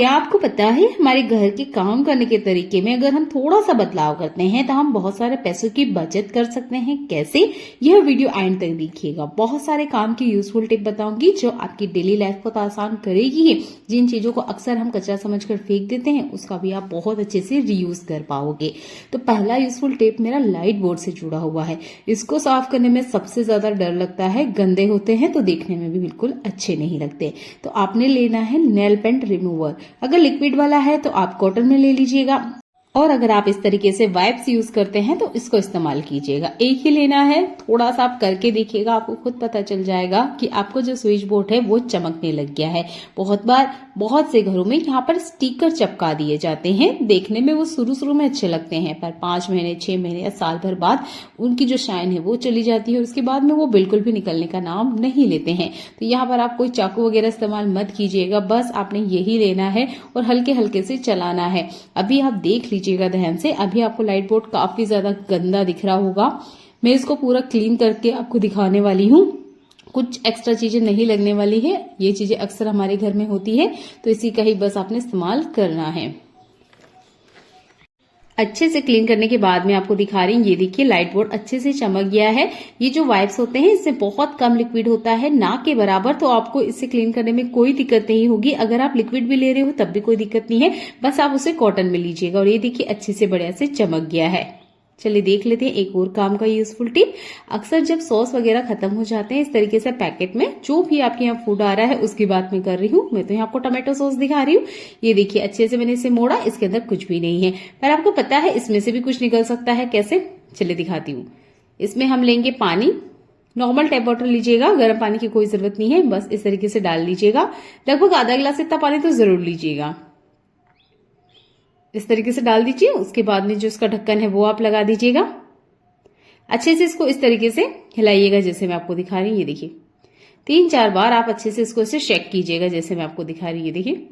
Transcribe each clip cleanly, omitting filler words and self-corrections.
क्या आपको पता है हमारे घर के काम करने के तरीके में अगर हम थोड़ा सा बदलाव करते हैं तो हम बहुत सारे पैसों की बचत कर सकते हैं। कैसे? यह वीडियो एंड तक देखिएगा। बहुत सारे काम की यूजफुल टिप बताऊंगी जो आपकी डेली लाइफ को तो आसान करेगी ही। जिन चीजों को अक्सर हम कचरा समझकर फेंक देते हैं उसका भी आप बहुत अच्छे से रीयूज कर पाओगे। तो पहला यूजफुल टिप मेरा लाइट बोर्ड से जुड़ा हुआ है। इसको साफ करने में सबसे ज्यादा डर लगता है, गंदे होते हैं तो देखने में भी बिल्कुल अच्छे नहीं लगते। तो आपने लेना है नेल पेंट रिमूवर। अगर लिक्विड वाला है तो आप कॉटन में ले लीजिएगा, और अगर आप इस तरीके से वाइप्स यूज करते हैं तो इसको इस्तेमाल कीजिएगा। एक ही लेना है, थोड़ा सा आप करके देखिएगा, आपको खुद पता चल जाएगा कि आपको जो स्विच बोर्ड है वो चमकने लग गया है। बहुत बार बहुत से घरों में यहाँ पर स्टिकर चिपका दिए जाते हैं। देखने में वो शुरू में अच्छे लगते हैं, पर 5 महीने 6 महीने या साल भर बाद उनकी जो शाइन है वो चली जाती है। उसके बाद में वो बिल्कुल भी निकलने का नाम नहीं लेते हैं। तो यहाँ पर आप कोई चाकू वगैरह इस्तेमाल मत कीजिएगा, बस आपने यही लेना है और हल्के हल्के से चलाना है। अभी आप देख लीजिएगा ध्यान से। अभी आपको लाइट बोर्ड काफी ज्यादा गंदा दिख रहा होगा। मैं इसको पूरा क्लीन करके आपको दिखाने वाली हूँ। कुछ एक्स्ट्रा चीजें नहीं लगने वाली है, ये चीजें अक्सर हमारे घर में होती है, तो इसी का ही बस आपने इस्तेमाल करना है। अच्छे से क्लीन करने के बाद मैं आपको दिखा रही हूँ। ये देखिए लाइट बोर्ड अच्छे से चमक गया है। ये जो वाइप्स होते हैं इससे बहुत कम लिक्विड होता है, ना के बराबर, तो आपको इससे क्लीन करने में कोई दिक्कत नहीं होगी। अगर आप लिक्विड भी ले रहे हो तब भी कोई दिक्कत नहीं है, बस आप उसे कॉटन में लीजिएगा। और ये देखिए अच्छे से बढ़िया से चमक गया है। चलिए देख लेते हैं एक और काम का यूजफुल टिप। अक्सर जब सॉस वगैरह खत्म हो जाते हैं इस तरीके से पैकेट में, जो भी आपके यहाँ फूड आ रहा है उसकी बात मैं कर रही हूँ। मैं तो यहाँ आपको टमाटो सॉस दिखा रही हूँ। ये देखिए अच्छे से मैंने इसे मोड़ा, इसके अंदर कुछ भी नहीं है, पर आपको पता है इसमें से भी कुछ निकल सकता है। कैसे? चलिए दिखाती हूँ। इसमें हम लेंगे पानी। नॉर्मल टैप वाटर लीजिएगा, गर्म पानी की कोई जरूरत नहीं है, बस इस तरीके से डाल लीजिएगा। लगभग आधा गिलास इतना पानी तो जरूर लीजिएगा। इस तरीके से डाल दीजिए। उसके बाद में जो इसका ढक्कन है वो आप लगा दीजिएगा। अच्छे से इसको इस तरीके से हिलाइएगा जैसे मैं आपको दिखा रही हूँ। ये देखिए 3-4 बार आप अच्छे से इसको शेक कीजिएगा जैसे मैं आपको दिखा रही हूँ। ये देखिए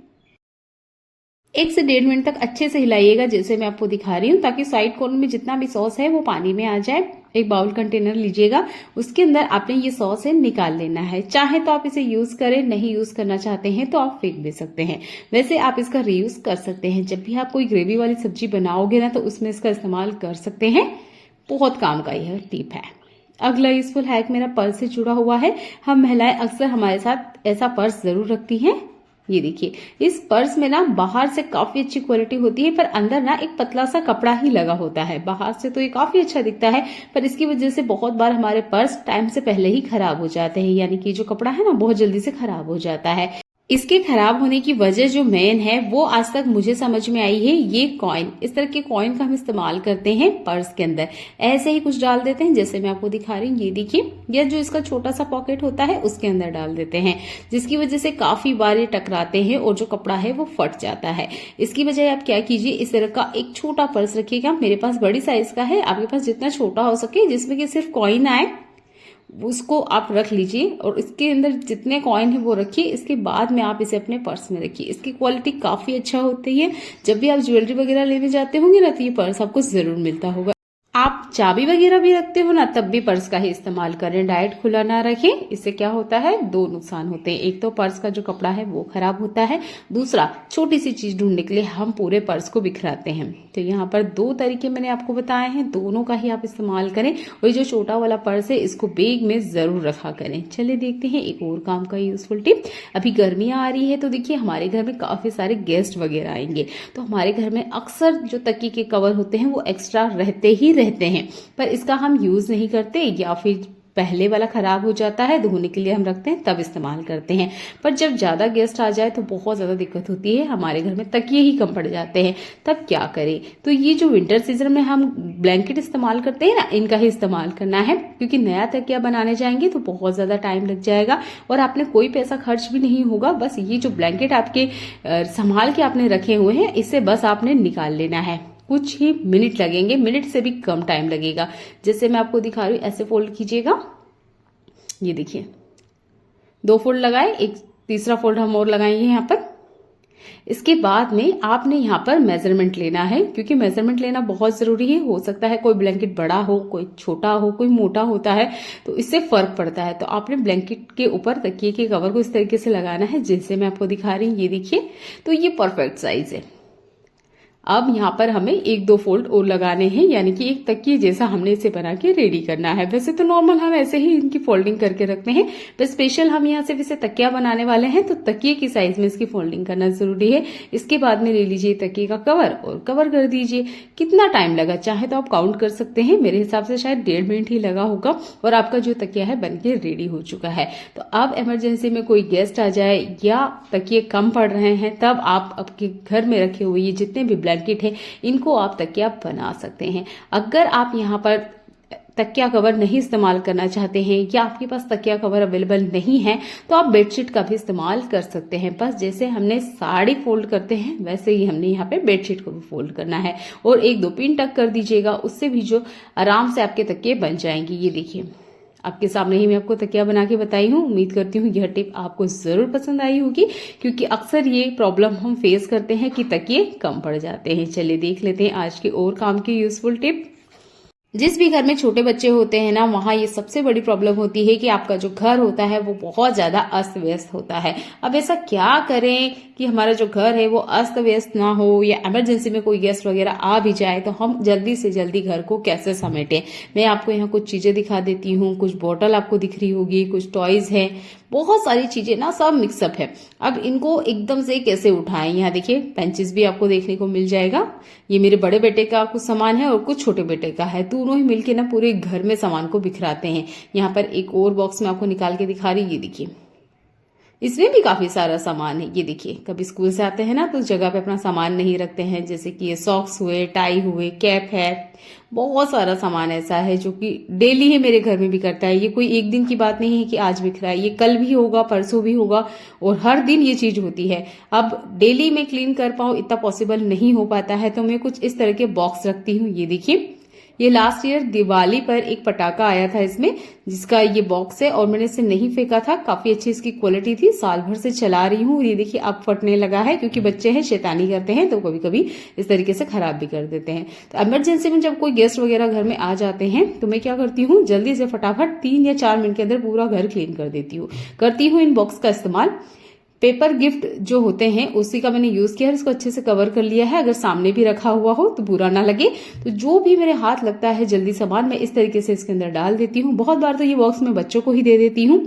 1 से 1.5 मिनट तक अच्छे से हिलाइएगा जैसे मैं आपको दिखा रही हूँ, ताकि साइड कॉर्नर में जितना भी सॉस है वो पानी में आ जाए। एक बाउल कंटेनर लीजिएगा, उसके अंदर आपने ये सॉस है निकाल लेना है। चाहे तो आप इसे यूज करें, नहीं यूज करना चाहते हैं तो आप फेंक भी सकते हैं। वैसे आप इसका रीयूज कर सकते हैं। जब भी आप कोई ग्रेवी वाली सब्जी बनाओगे ना तो उसमें इसका इस्तेमाल कर सकते हैं। बहुत काम का यह टिप है। अगला यूजफुल हैक मेरा पर्स से जुड़ा हुआ है। हम महिलाएं अक्सर हमारे साथ ऐसा पर्स जरूर रखती हैं। ये देखिए इस पर्स में ना बाहर से काफी अच्छी क्वालिटी होती है, पर अंदर ना एक पतला सा कपड़ा ही लगा होता है। बाहर से तो ये काफी अच्छा दिखता है, पर इसकी वजह से बहुत बार हमारे पर्स टाइम से पहले ही खराब हो जाते हैं। यानी कि जो कपड़ा है ना बहुत जल्दी से खराब हो जाता है। इसके खराब होने की वजह जो मेन है वो आज तक मुझे समझ में आई है, ये कॉइन। इस तरह के कॉइन का हम इस्तेमाल करते हैं पर्स के अंदर। ऐसे ही कुछ डाल देते हैं जैसे मैं आपको दिखा रही हूँ। ये देखिए, या जो इसका छोटा सा पॉकेट होता है उसके अंदर डाल देते हैं, जिसकी वजह से काफी बार ये टकराते हैं और जो कपड़ा है वो फट जाता है। इसकी बजाय आप क्या कीजिए, इस तरह का एक छोटा पर्स रखिएगा। मेरे पास बड़ी साइज का है, आपके पास जितना छोटा हो सके जिसमें कि सिर्फ कॉइन आए उसको आप रख लीजिए, और इसके अंदर जितने कॉइन है वो रखिए। इसके बाद में आप इसे अपने पर्स में रखिए। इसकी क्वालिटी काफी अच्छा होती है। जब भी आप ज्वेलरी वगैरह लेने जाते होंगे ना तो ये पर्स आपको जरूर मिलता होगा। आप चाबी वगैरह भी रखते हो ना तब भी पर्स का ही इस्तेमाल करें, डायरेक्ट खुला ना रखें। इससे क्या होता है, 2 नुकसान होते हैं। एक तो पर्स का जो कपड़ा है वो खराब होता है, दूसरा छोटी सी चीज ढूंढने के लिए हम पूरे पर्स को बिखराते हैं। तो यहाँ पर 2 तरीके मैंने आपको बताए हैं, दोनों का ही आप इस्तेमाल करें। और जो छोटा वाला पर्स है इसको बैग में जरूर रखा करें। चलिए देखते हैं एक और काम का यूजफुल टिप। अभी गर्मियां आ रही है तो देखिए हमारे घर में काफी सारे गेस्ट वगैरह आएंगे, तो हमारे घर में अक्सर जो तकिए के कवर होते हैं वो एक्स्ट्रा रहते हैं, पर इसका हम यूज नहीं करते, या फिर पहले वाला खराब हो जाता है, धोने के लिए हम रखते हैं तब इस्तेमाल करते हैं। पर जब ज्यादा गेस्ट आ जाए तो बहुत ज्यादा दिक्कत होती है, हमारे घर में तकिए ही कम पड़ जाते हैं, तब क्या करें। तो ये जो विंटर सीजन में हम ब्लैंकेट इस्तेमाल करते हैं ना, इनका ही इस्तेमाल करना है, क्योंकि नया तकिया बनाने जाएंगे तो बहुत ज्यादा टाइम लग जाएगा और आपने कोई पैसा खर्च भी नहीं होगा। बस ये जो ब्लैंकेट आपके संभाल के आपने रखे हुए हैं, इससे बस आपने निकाल लेना है। कुछ ही मिनट लगेंगे, मिनट से भी कम टाइम लगेगा। जैसे मैं आपको दिखा रही हूँ, ऐसे फोल्ड कीजिएगा। ये देखिए 2 फोल्ड लगाए, एक तीसरा फोल्ड हम और लगाएंगे यहाँ पर। इसके बाद में आपने यहाँ पर मेजरमेंट लेना है, क्योंकि मेजरमेंट लेना बहुत जरूरी है। हो सकता है कोई ब्लैंकेट बड़ा हो, कोई छोटा हो, कोई मोटा होता है, तो इससे फर्क पड़ता है। तो आपने ब्लैंकेट के ऊपर तकिए के कवर को इस तरीके से लगाना है जैसे मैं आपको दिखा रही हूँ। ये देखिए, तो ये परफेक्ट साइज है। अब यहाँ पर हमें 1-2 फोल्ड और लगाने हैं, यानी कि एक तकिए जैसा हमने इसे बना के रेडी करना है। वैसे तो नॉर्मल हम ऐसे ही इनकी फोल्डिंग करके रखते हैं, पर स्पेशल हम यहाँ सिर्फ इसे तकिया बनाने वाले हैं, तो तकिए की साइज में इसकी फोल्डिंग करना जरूरी है। इसके बाद में ले लीजिए तकिए का कवर और कवर कर दीजिए। कितना टाइम लगा चाहे तो आप काउंट कर सकते हैं। मेरे हिसाब से शायद 1.5 मिनट ही लगा होगा और आपका जो तकिया है बनके रेडी हो चुका है। तो अब इमरजेंसी में कोई गेस्ट आ जाए या तकिए कम पड़ रहे हैं, तब आप आपके घर में रखे हुए ये जितने भी ब्लैंकेट है इनको आप तकिया बना सकते हैं। अगर आप यहाँ पर तकिया कवर नहीं इस्तेमाल करना चाहते हैं या आपके पास तकिया कवर अवेलेबल नहीं है, तो आप बेडशीट का भी इस्तेमाल कर सकते हैं। बस जैसे हमने साड़ी फोल्ड करते हैं वैसे ही हमने यहाँ पे बेडशीट को भी फोल्ड करना है और 1-2 पिन टक कर दीजिएगा, उससे भी जो आराम से आपके तकिए बन जाएंगे। ये देखिए, आपके सामने ही मैं आपको तकिया बना के बताई हूँ। उम्मीद करती हूँ यह टिप आपको जरूर पसंद आई होगी, क्योंकि अक्सर ये प्रॉब्लम हम फेस करते हैं कि तकिए कम पड़ जाते हैं। चलिए देख लेते हैं आज की और काम की यूजफुल टिप। जिस भी घर में छोटे बच्चे होते हैं ना, वहां ये सबसे बड़ी प्रॉब्लम होती है कि आपका जो घर होता है वो बहुत ज्यादा अस्त व्यस्त होता है। अब ऐसा क्या करें कि हमारा जो घर है वो अस्त व्यस्त ना हो, या इमरजेंसी में कोई गेस्ट वगैरह आ भी जाए तो हम जल्दी से जल्दी घर को कैसे समेटें। मैं आपको यहाँ कुछ चीजें दिखा देती हूँ। कुछ बॉटल आपको दिख रही होगी, कुछ टॉयज है, बहुत सारी चीजें ना, सब मिक्सअप है। अब इनको एकदम से कैसे उठाएं। यहाँ देखिए, पेंचेस भी आपको देखने को मिल जाएगा। ये मेरे बड़े बेटे का कुछ सामान है और कुछ छोटे बेटे का है, दोनों ही मिलके ना पूरे घर में सामान को बिखराते हैं। यहाँ पर एक और बॉक्स में आपको निकाल के दिखा रही, ये देखिए, इसमें भी काफी सारा सामान है। ये देखिए, कभी स्कूल से आते हैं ना तो जगह पे अपना सामान नहीं रखते हैं, जैसे कि ये सॉक्स हुए, टाई हुए, कैप है, बहुत सारा सामान ऐसा है जो कि डेली ही मेरे घर में भी करता है। ये कोई एक दिन की बात नहीं है कि आज बिखरा है, ये कल भी होगा, परसों भी होगा और हर दिन ये चीज होती है। अब डेली मैं क्लीन कर पाऊं इतना पॉसिबल नहीं हो पाता है, तो मैं कुछ इस तरह के बॉक्स रखती हूँ। ये देखिए, ये लास्ट ईयर दिवाली पर एक पटाखा आया था इसमें, जिसका ये बॉक्स है और मैंने इसे नहीं फेंका था। काफी अच्छी इसकी क्वालिटी थी, साल भर से चला रही हूँ। ये देखिए, अब फटने लगा है, क्योंकि बच्चे हैं, शैतानी करते हैं तो कभी कभी इस तरीके से खराब भी कर देते हैं। तो इमरजेंसी में जब कोई गेस्ट वगैरह घर में आ जाते हैं तो मैं क्या करती हूँ, जल्दी से फटाफट 3 या 4 मिनट के अंदर पूरा घर क्लीन कर देती हूँ। करती हूँ इन बॉक्स का इस्तेमाल। पेपर गिफ्ट जो होते हैं उसी का मैंने यूज किया है, इसको अच्छे से कवर कर लिया है। अगर सामने भी रखा हुआ हो तो बुरा ना लगे, तो जो भी मेरे हाथ लगता है जल्दी सामान मैं इस तरीके से इसके अंदर डाल देती हूँ। बहुत बार तो ये बॉक्स मैं बच्चों को ही दे देती हूँ,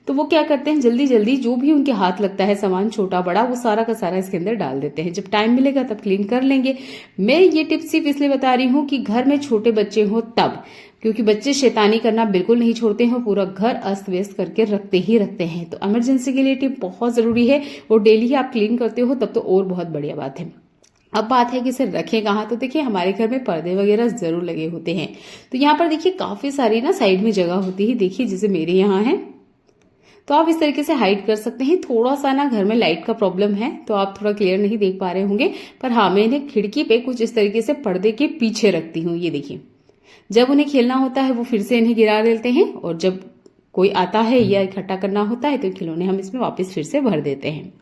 तो वो क्या करते हैं, जल्दी जल्दी जो भी उनके हाथ लगता है सामान छोटा बड़ा, वो सारा का सारा इसके अंदर डाल देते हैं। जब टाइम मिलेगा तब क्लीन कर लेंगे। मैं ये टिप्स सिर्फ इसलिए बता रही हूँ कि घर में छोटे बच्चे हो तब, क्योंकि बच्चे शैतानी करना बिल्कुल नहीं छोड़ते हैं, पूरा घर अस्त व्यस्त करके रखते ही रखते हैं। तो इमरजेंसी के लिए टिप बहुत जरूरी है, और डेली आप क्लीन करते हो तब तो और बहुत बढ़िया बात है। अब बात है कि इसे रखें कहाँ, तो देखिए हमारे घर में पर्दे वगैरह जरूर लगे होते हैं, तो यहाँ पर देखिए काफी सारी ना साइड में जगह होती है। देखिए जैसे मेरे यहाँ है, तो आप इस तरीके से हाइड कर सकते हैं। थोड़ा सा ना घर में लाइट का प्रॉब्लम है तो आप थोड़ा क्लियर नहीं देख पा रहे होंगे, पर हाँ, मैं इन्हें खिड़की पे कुछ इस तरीके से पर्दे के पीछे रखती हूँ। ये देखिए, जब उन्हें खेलना होता है वो फिर से इन्हें गिरा देते हैं, और जब कोई आता है या इकट्ठा करना होता है तो खिलौने हम इसमें वापस फिर से भर देते हैं।